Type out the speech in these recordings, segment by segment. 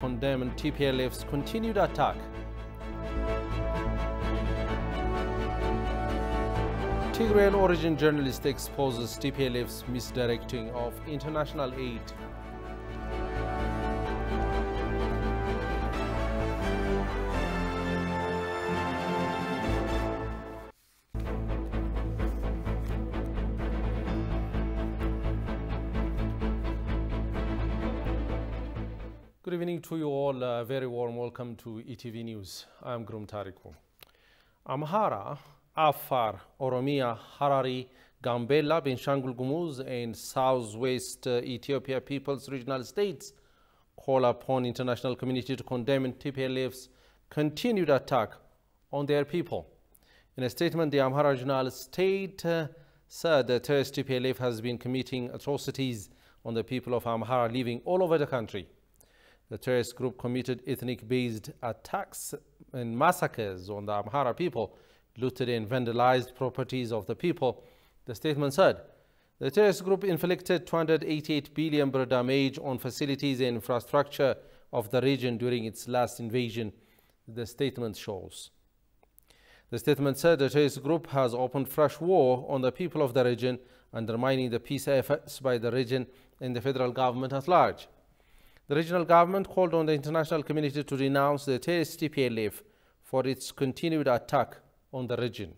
Condemn TPLF's continued attack. Tigrayan origin journalist exposes TPLF's misdirecting of international aid. Good evening to you all. A very warm welcome to ETV News. I'm Grum Tariku. Amhara, Afar, Oromia, Harari, Gambela, Benshangul Gumuz, and Southwest Ethiopia People's Regional States call upon international community to condemn TPLF's continued attack on their people. In a statement, the Amhara Regional State said the terrorist TPLF has been committing atrocities on the people of Amhara living all over the country. The terrorist group committed ethnic-based attacks and massacres on the Amhara people, looted and vandalized properties of the people. The statement said the terrorist group inflicted 288 billion birr damage on facilities and infrastructure of the region during its last invasion, the statement shows. The statement said the terrorist group has opened fresh war on the people of the region, undermining the peace efforts by the region and the federal government at large. The regional government called on the international community to denounce the terrorist TPLF for its continued attack on the region.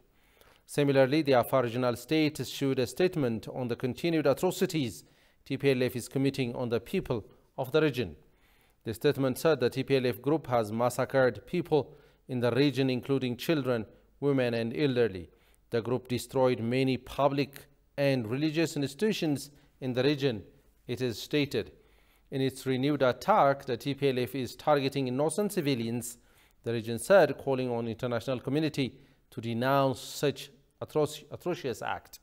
Similarly, the Afar Regional State issued a statement on the continued atrocities TPLF is committing on the people of the region. The statement said the TPLF group has massacred people in the region, including children, women, and elderly. The group destroyed many public and religious institutions in the region, it is stated. In its renewed attack, the TPLF is targeting innocent civilians, the region said, calling on international community to denounce such atrocious act.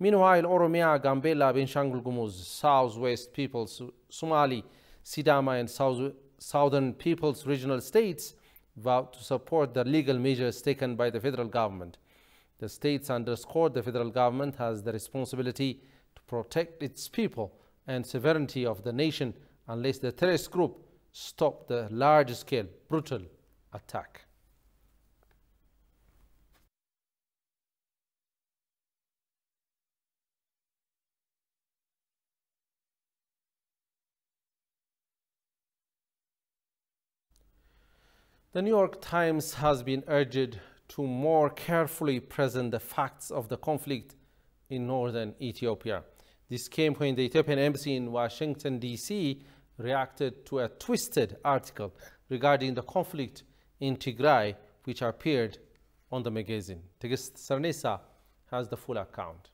Meanwhile, Oromia, Gambela, Benshangul Gumuz, Southwest People's, Somali, Sidama, and Southern People's Regional States vowed to support the legal measures taken by the federal government. The states underscored the federal government has the responsibility to protect its people and sovereignty of the nation unless the terrorist group stop the large-scale, brutal attack. The New York Times has been urged to more carefully present the facts of the conflict in northern Ethiopia. This came when the Ethiopian embassy in Washington, D.C. reacted to a twisted article regarding the conflict in Tigray, which appeared on the magazine. Tigist Sarnesa has the full account.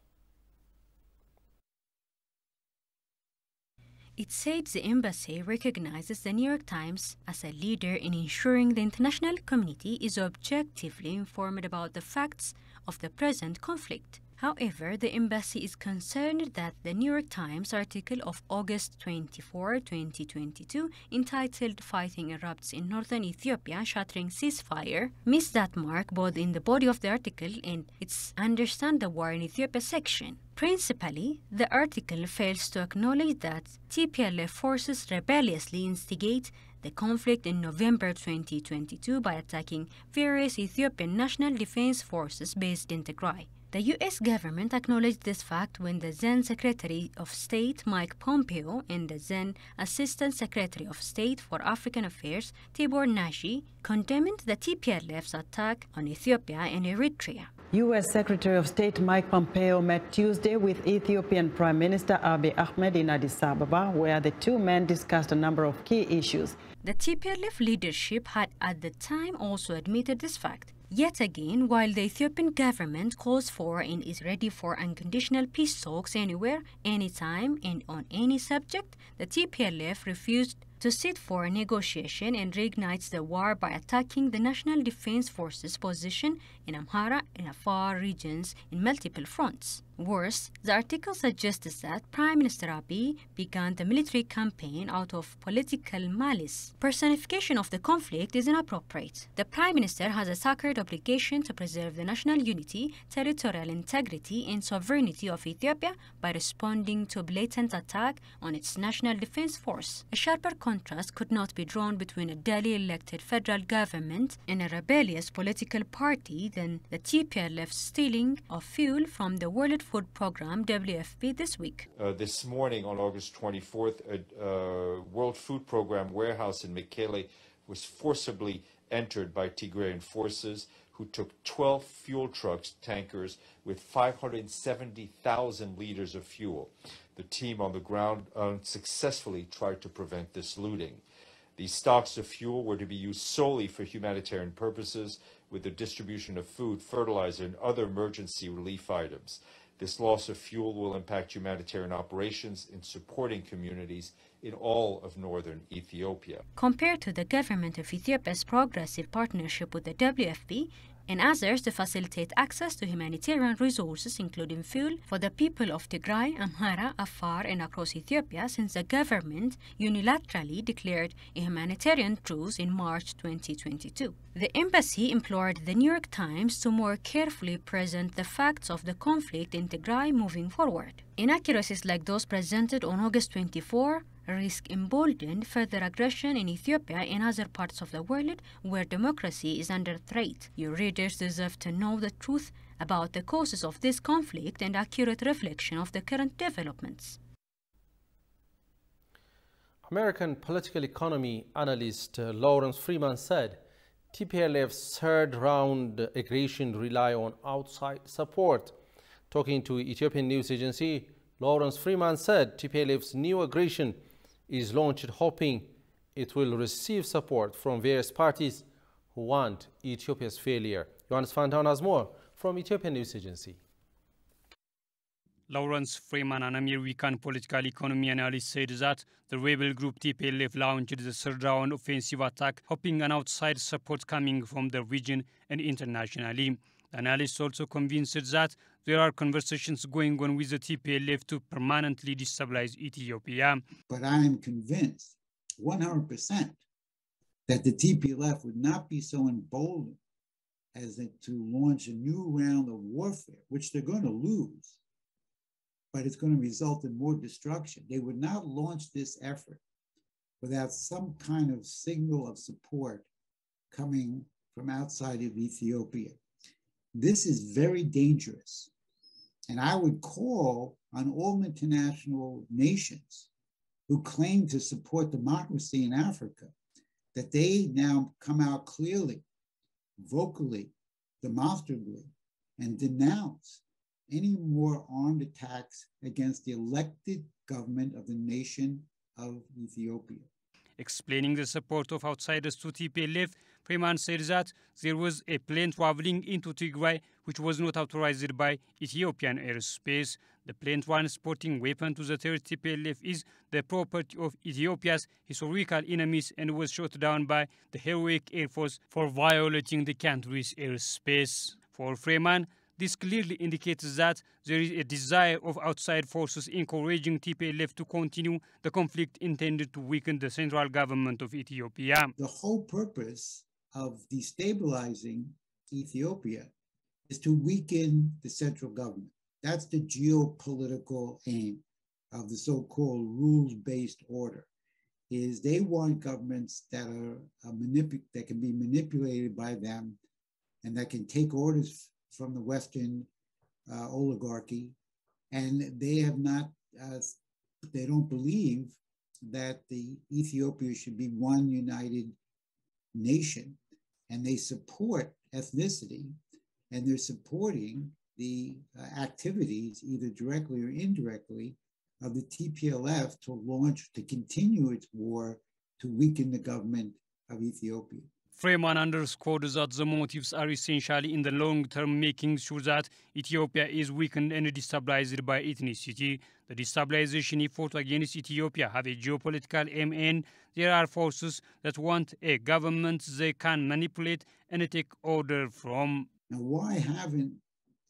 It said the embassy recognizes the New York Times as a leader in ensuring the international community is objectively informed about the facts of the present conflict. However, the embassy is concerned that the New York Times article of August 24, 2022, entitled "Fighting Erupts in Northern Ethiopia, Shattering Ceasefire," missed that mark both in the body of the article and its "Understand the War in Ethiopia" section. Principally, the article fails to acknowledge that TPLF forces rebelliously instigate the conflict in November 2022 by attacking various Ethiopian National Defense Forces based in Tigray. The U.S. government acknowledged this fact when the then Secretary of State Mike Pompeo and the then Assistant Secretary of State for African Affairs Tibor Nagy condemned the TPLF's attack on Ethiopia and Eritrea. U.S. Secretary of State Mike Pompeo met Tuesday with Ethiopian Prime Minister Abiy Ahmed in Addis Ababa, where the two men discussed a number of key issues. The TPLF leadership had at the time also admitted this fact. Yet again, while the Ethiopian government calls for and is ready for unconditional peace talks anywhere, anytime, and on any subject, the TPLF refused to sit for a negotiation and reignites the war by attacking the National Defense Forces position in Amhara and Afar regions in multiple fronts. Worse, the article suggests that Prime Minister Abiy began the military campaign out of political malice. Personification of the conflict is inappropriate. The Prime Minister has a sacred obligation to preserve the national unity, territorial integrity, and sovereignty of Ethiopia by responding to a blatant attack on its national defense force. A sharper contrast could not be drawn between a duly elected federal government and a rebellious political party than the TPLF's stealing of fuel from the World Food Program WFP this week. This morning on August 24th, a World Food Program warehouse in Mekele was forcibly entered by Tigrayan forces who took 12 fuel trucks, tankers, with 570,000 liters of fuel. The team on the ground unsuccessfully tried to prevent this looting. These stocks of fuel were to be used solely for humanitarian purposes, with the distribution of food, fertilizer, and other emergency relief items. This loss of fuel will impact humanitarian operations in supporting communities in all of northern Ethiopia. Compared to the government of Ethiopia's progressive partnership with the WFP and others to facilitate access to humanitarian resources, including fuel, for the people of Tigray, Amhara, Afar, and across Ethiopia, since the government unilaterally declared a humanitarian truce in March 2022. The embassy implored the New York Times to more carefully present the facts of the conflict in Tigray moving forward. Inaccuracies like those presented on August 24 risk emboldened further aggression in Ethiopia and other parts of the world where democracy is under threat. Your readers deserve to know the truth about the causes of this conflict and accurate reflection of the current developments. American political economy analyst Lawrence Freeman said TPLF's third-round aggression rely on outside support. Talking to Ethiopian news agency, Lawrence Freeman said TPLF's new aggression is launched hoping it will receive support from various parties who want Ethiopia's failure. Johannes Fantaun has more from Ethiopian news agency. Lawrence Freeman, an American political economy analyst, said that the rebel group TPLF launched the third-round offensive attack, hoping an outside support coming from the region and internationally. The analyst also convinced that there are conversations going on with the TPLF to permanently destabilize Ethiopia. But I am convinced 100% that the TPLF would not be so emboldened as to launch a new round of warfare, which they're going to lose, but it's going to result in more destruction. They would not launch this effort without some kind of signal of support coming from outside of Ethiopia. This is very dangerous. And I would call on all international nations who claim to support democracy in Africa that they now come out clearly, vocally, demonstrably, and denounce any more armed attacks against the elected government of the nation of Ethiopia. Explaining the support of outsiders to TPLF, Freeman said that there was a plane traveling into Tigray which was not authorized by Ethiopian airspace. The plane transporting weapons to the terrorist TPLF is the property of Ethiopia's historical enemies and was shot down by the heroic Air Force for violating the country's airspace. For Freeman, this clearly indicates that there is a desire of outside forces encouraging TPLF to continue the conflict intended to weaken the central government of Ethiopia. The whole purpose of destabilizing Ethiopia is to weaken the central government. That's the geopolitical aim of the so-called rules-based order, is they want governments that are that can be manipulated by them and that can take orders from the Western oligarchy, and they have not, they don't believe that the Ethiopia should be one united nation, and they support ethnicity, and they're supporting the activities, either directly or indirectly, of the TPLF to continue its war to weaken the government of Ethiopia. Freeman underscored that the motives are essentially in the long term, making sure that Ethiopia is weakened and destabilized by ethnicity. The destabilization effort against Ethiopia have a geopolitical aim, and there are forces that want a government they can manipulate and take order from. Now, why haven't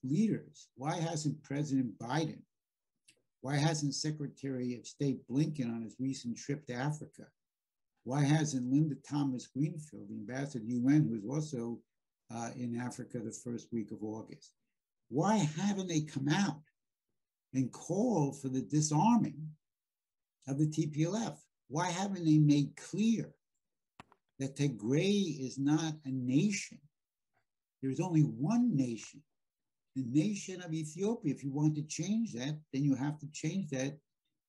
leaders, why hasn't President Biden, why hasn't Secretary of State Blinken on his recent trip to Africa? Why hasn't Linda Thomas Greenfield, the ambassador to the UN, who's also in Africa the first week of August? Why haven't they come out and called for the disarming of the TPLF? Why haven't they made clear that Tigray is not a nation? There's only one nation, the nation of Ethiopia. If you want to change that, then you have to change that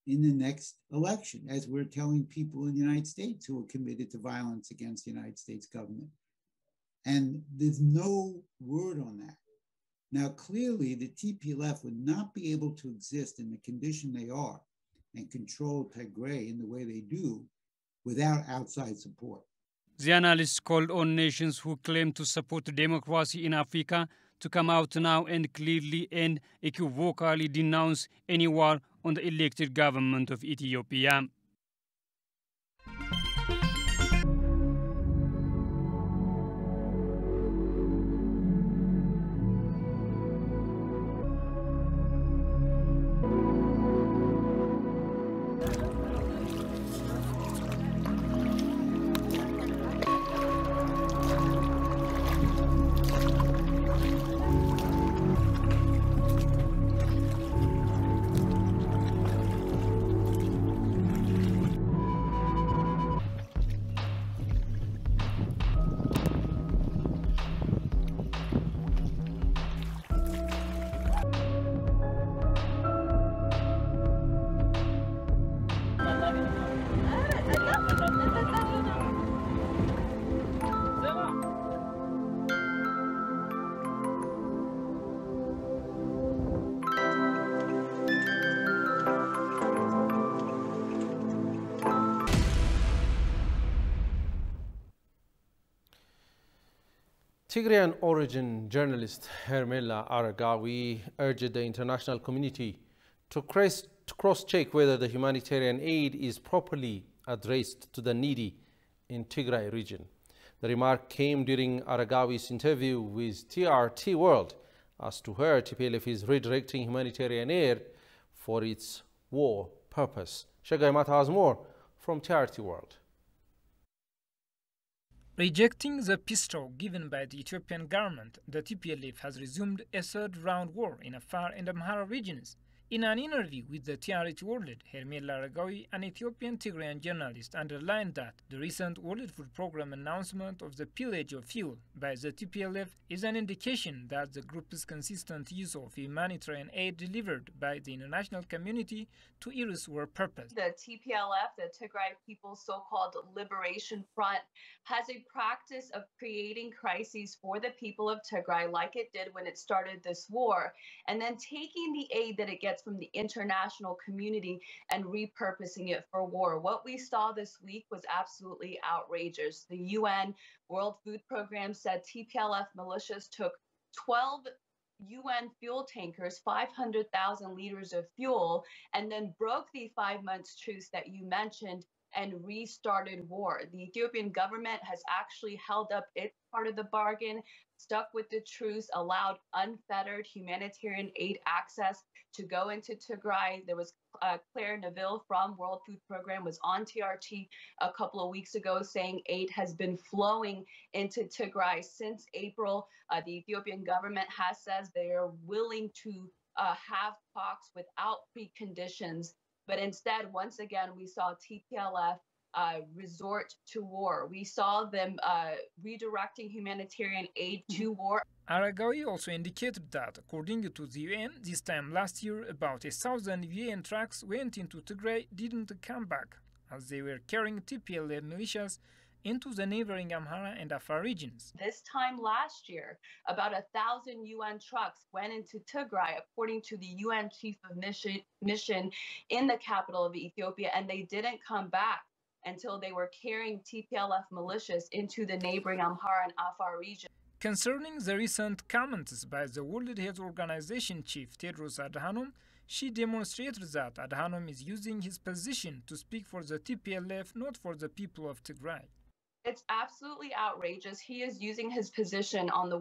in the next election, as we're telling people in the United States who are committed to violence against the United States government. And there's no word on that. Now, clearly, the TPLF would not be able to exist in the condition they are and control Tigray in the way they do without outside support. The analysts called on nations who claim to support democracy in Africa to come out now and clearly and equivocally denounce any war on the elected government of Ethiopia. Tigrayan origin journalist Hermela Aragawi urged the international community to cross-check whether the humanitarian aid is properly addressed to the needy in Tigray region. The remark came during Aragawi's interview with TRT World. As to her, TPLF is redirecting humanitarian aid for its war purpose. Shagai Mata has more from TRT World. Rejecting the peace talk given by the Ethiopian government, the TPLF has resumed a third-round war in Afar and Amhara regions. In an interview with the TRT World, Hermela Aragawi, an Ethiopian Tigrayan journalist, underlined that the recent World Food Programme announcement of the pillage of fuel by the TPLF is an indication that the group's consistent use of humanitarian aid delivered by the international community to its war purpose. The TPLF, the Tigray People's so-called Liberation Front, has a practice of creating crises for the people of Tigray, like it did when it started this war, and then taking the aid that it gets from the international community and repurposing it for war. What we saw this week was absolutely outrageous. The UN World Food Programme said TPLF militias took 12 UN fuel tankers, 500,000 liters of fuel, and then broke the 5 months truce that you mentioned and restarted war. The Ethiopian government has actually held up its part of the bargain, stuck with the truce, allowed unfettered humanitarian aid access to go into Tigray. There was Claire Neville from World Food Programme was on TRT a couple of weeks ago saying aid has been flowing into Tigray since April. The Ethiopian government has said they are willing to have talks without preconditions. But instead, once again, we saw TPLF resort to war. We saw them redirecting humanitarian aid to war. Aragawi also indicated that, according to the UN, this time last year, about 1,000 UN trucks went into Tigray, didn't come back, as they were carrying TPLF militias into the neighboring Amhara and Afar regions. This time last year, about 1,000 UN trucks went into Tigray, according to the UN Chief of Mission in the capital of Ethiopia, and they didn't come back until they were carrying TPLF militias into the neighboring Amhara and Afar region. Concerning the recent comments by the World Health Organization chief Tedros Adhanom, she demonstrated that Adhanom is using his position to speak for the TPLF, not for the people of Tigray. It's absolutely outrageous. He is using his position on the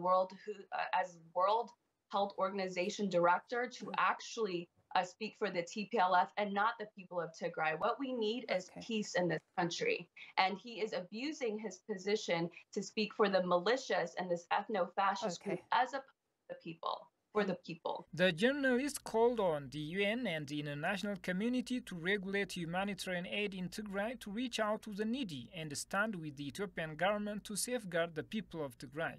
as World Health Organization director to actually speak for the TPLF and not the people of Tigray. What we need is peace in this country. And he is abusing his position to speak for the militias and this ethno-fascist group as opposed to the people. For the people. The journalist called on the UN and the international community to regulate humanitarian aid in Tigray, to reach out to the needy and stand with the Ethiopian government to safeguard the people of Tigray.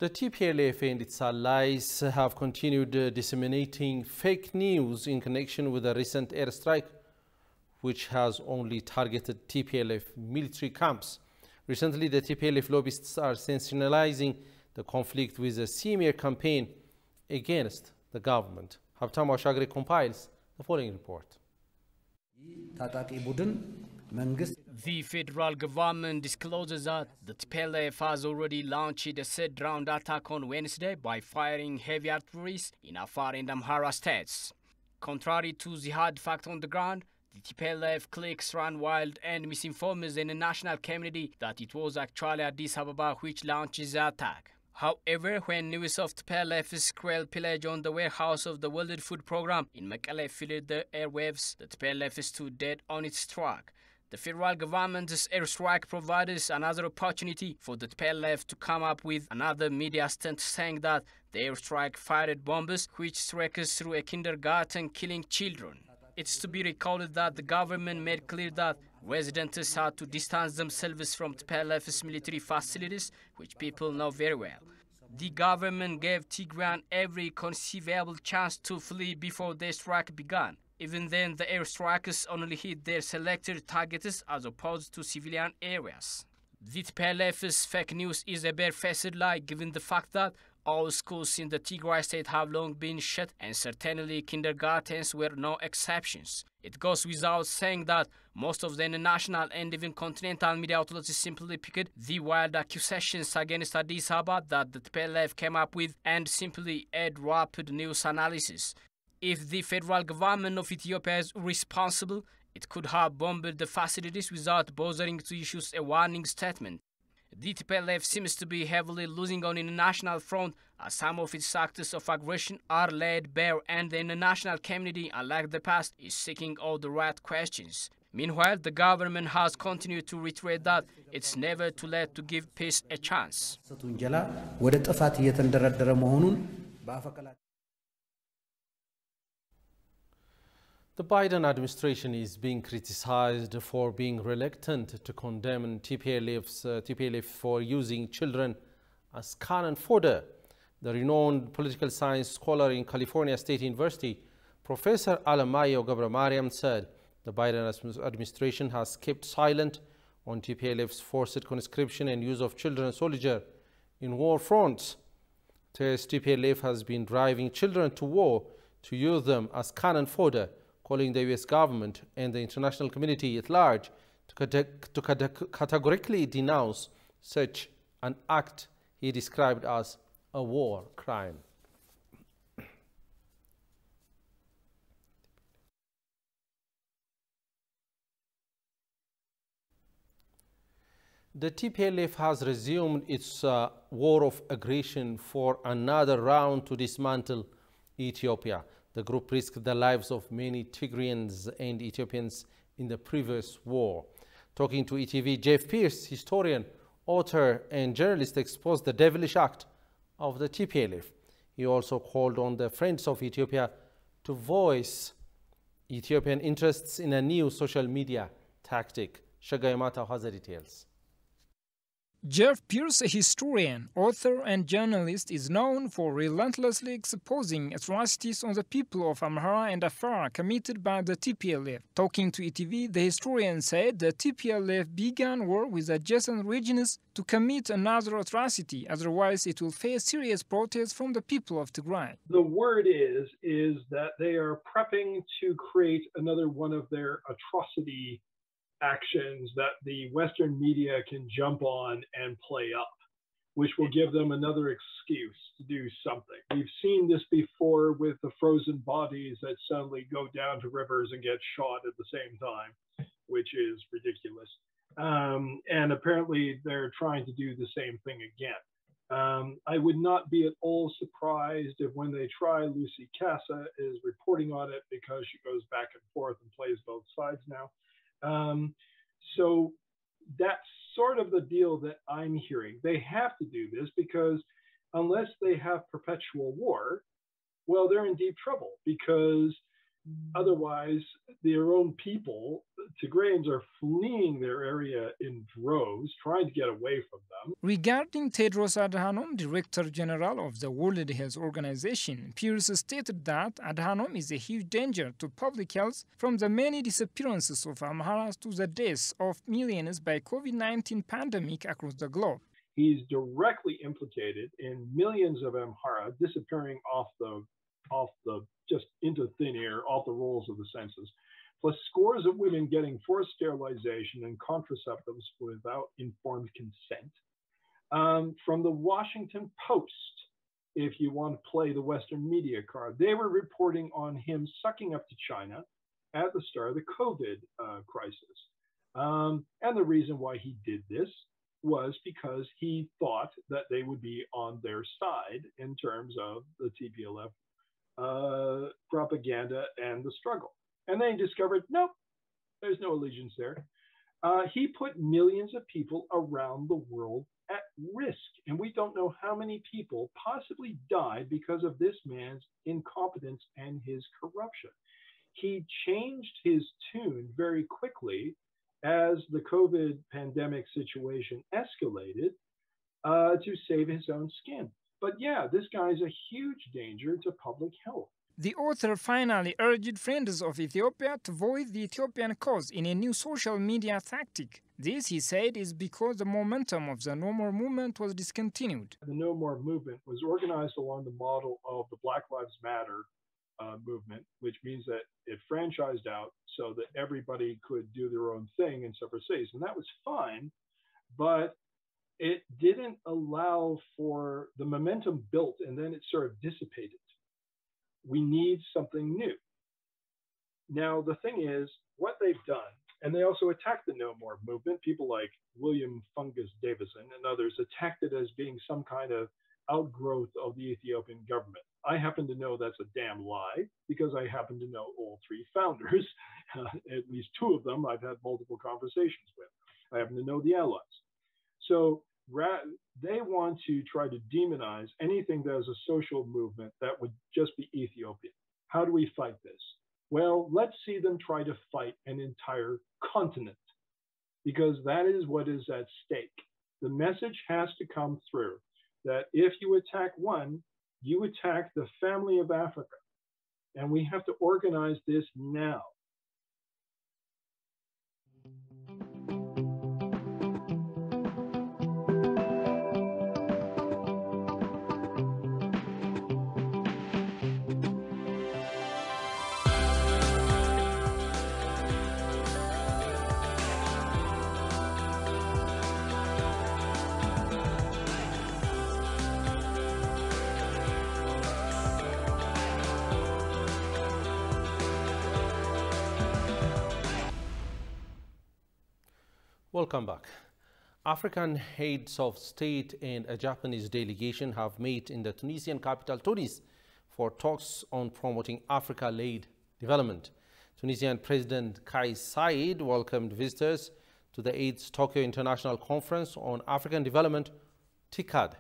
The TPLF and its allies have continued disseminating fake news in connection with the recent airstrike, which has only targeted TPLF military camps. Recently, the TPLF lobbyists are sensationalizing the conflict with a smear campaign against the government. Habtam Ashagri compiles the following report. The federal government discloses that the TPLF has already launched a third-round attack on Wednesday by firing heavy artillery in Afar and Amhara states. Contrary to the hard fact on the ground, the TPLF cliques ran wild and misinforms the international community that it was actually Addis Ababa which launched the attack. However, when news of TPLF's cruel pillage on the warehouse of the World Food Program in Mekelle filled the airwaves, the TPLF stood dead on its track. The federal government's airstrike provides another opportunity for the TPLF to come up with another media stunt saying that the airstrike fired bombs which struck through a kindergarten, killing children. It's to be recalled that the government made clear that residents had to distance themselves from TPLF's military facilities, which people know very well. The government gave Tigrayan every conceivable chance to flee before the strike began. Even then, the airstrikes only hit their selected targets as opposed to civilian areas. The TPLF's fake news is a barefaced lie given the fact that all schools in the Tigray state have long been shut, and certainly kindergartens were no exceptions. It goes without saying that most of the international and even continental media outlets simply picked the wild accusations against Addis Ababa that the TPLF came up with and simply add rapid news analysis. If the federal government of Ethiopia is responsible, it could have bombed the facilities without bothering to issue a warning statement. The TPLF seems to be heavily losing on international front as some of its acts of aggression are laid bare and the international community, unlike the past, is seeking all the right questions. Meanwhile, the government has continued to reiterate that it's never too late to give peace a chance. The Biden administration is being criticized for being reluctant to condemn TPLF for using children as cannon fodder. The renowned political science scholar in California State University, Professor Alamayo Gabramariam, said the Biden administration has kept silent on TPLF's forced conscription and use of children soldiers in war fronts. TPLF has been driving children to war to use them as cannon fodder, calling the U.S. government and the international community at large to categorically denounce such an act he described as a war crime. The TPLF has resumed its war of aggression for another round to dismantle Ethiopia. The group risked the lives of many Tigrayans and Ethiopians in the previous war. Talking to ETV, Jeff Pierce, historian, author, and journalist, exposed the devilish act of the TPLF. He also called on the Friends of Ethiopia to voice Ethiopian interests in a new social media tactic. Shagayamata has the details. Jeff Pierce, a historian, author, and journalist, is known for relentlessly exposing atrocities on the people of Amhara and Afar committed by the TPLF. Talking to ETV, the historian said the TPLF began war with adjacent regions to commit another atrocity, otherwise it will face serious protests from the people of Tigray. The word is that they are prepping to create another one of their atrocity actions that the Western media can jump on and play up, which will give them another excuse to do something. We've seen this before with the frozen bodies that suddenly go down to rivers and get shot at the same time, which is ridiculous. apparently they're trying to do the same thing again. I would not be at all surprised if when they try, Lucy Casa is reporting on it because she goes back and forth and plays both sides now. So that's sort of the deal that I'm hearing. They have to do this because unless they have perpetual war, well, they're in deep trouble because otherwise their own people, Tigrayans, are fleeing their area in droves, trying to get away from them. Regarding Tedros Adhanom, Director General of the World Health Organization, Pierce stated that Adhanom is a huge danger to public health, from the many disappearances of Amharas to the deaths of millions by COVID-19 pandemic across the globe. He's directly implicated in millions of Amhara disappearing off the just into thin air, off the rolls of the census, plus scores of women getting forced sterilization and contraceptives without informed consent. From the Washington Post, if you want to play the Western media card, they were reporting on him sucking up to China at the start of the COVID crisis. And the reason why he did this was because he thought that they would be on their side in terms of the TPLF propaganda and the struggle. And they discovered, nope, there's no allegiance there. He put millions of people around the world at risk. And we don't know how many people possibly died because of this man's incompetence and his corruption. He changed his tune very quickly as the COVID pandemic situation escalated to save his own skin. But yeah, this guy is a huge danger to public health. The author finally urged friends of Ethiopia to voice the Ethiopian cause in a new social media tactic. This, he said, is because the momentum of the No More movement was discontinued. The No More movement was organized along the model of the Black Lives Matter movement, which means that it franchised out so that everybody could do their own thing in separate cities. And that was fine, but it didn't allow for the momentum built and then it sort of dissipated. We need something new. Now, the thing is, what they've done, and they also attacked the No More movement, people like William Fungus Davison and others attacked it as being some kind of outgrowth of the Ethiopian government. I happen to know that's a damn lie because I happen to know all three founders, at least two of them I've had multiple conversations with. I happen to know the allies. So they want to try to demonize anything that is a social movement that would just be Ethiopian. How do we fight this? Well, let's see them try to fight an entire continent, because that is what is at stake. The message has to come through that if you attack one, you attack the family of Africa. And we have to organize this now. Welcome back. African heads of state and a Japanese delegation have met in the Tunisian capital Tunis for talks on promoting Africa-led development. Tunisian President Kais Saied welcomed visitors to the 8th Tokyo International Conference on African Development, TICAD.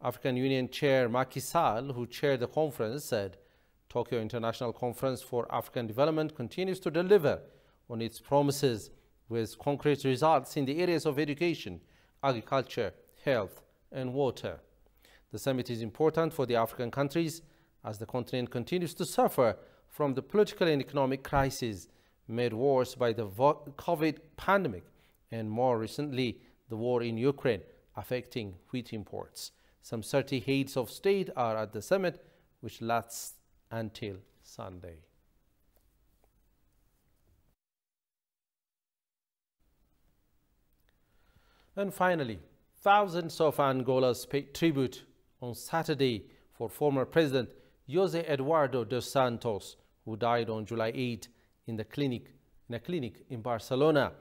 African Union Chair Macky Sall, who chaired the conference, said Tokyo International Conference for African Development continues to deliver on its promises with concrete results in the areas of education, agriculture, health, and water. The summit is important for the African countries as the continent continues to suffer from the political and economic crisis made worse by the COVID pandemic and more recently the war in Ukraine affecting wheat imports. Some 30 heads of state are at the summit, which lasts until Sunday. And finally, thousands of Angola's paid tribute on Saturday for former President José Eduardo dos Santos, who died on July 8 in a clinic in Barcelona.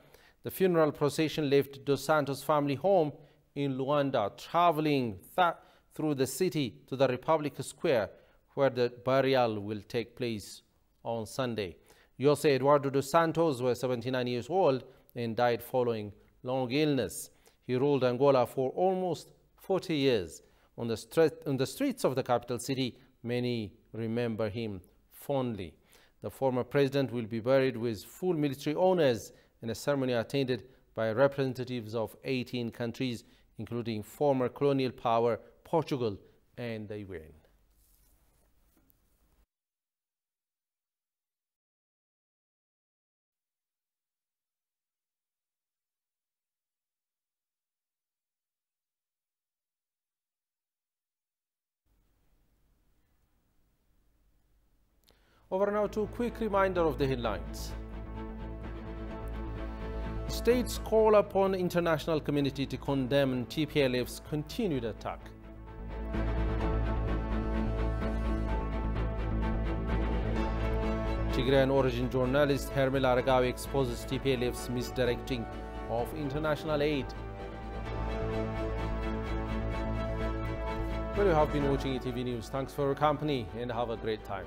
The funeral procession left Dos Santos' family home in Luanda, traveling through the city to the Republic Square, where the burial will take place on Sunday. Jose Eduardo dos Santos was 79 years old and died following long illness. He ruled Angola for almost 40 years. On the streets of the capital city, many remember him fondly. The former president will be buried with full military honors in a ceremony attended by representatives of 18 countries, including former colonial power Portugal and the UN. Over now to a quick reminder of the headlines. States call upon international community to condemn TPLF's continued attack. Tigrayan origin journalist Hermel Aragawi exposes TPLF's misdirecting of international aid. Well, you have been watching ETV News. Thanks for your company and have a great time.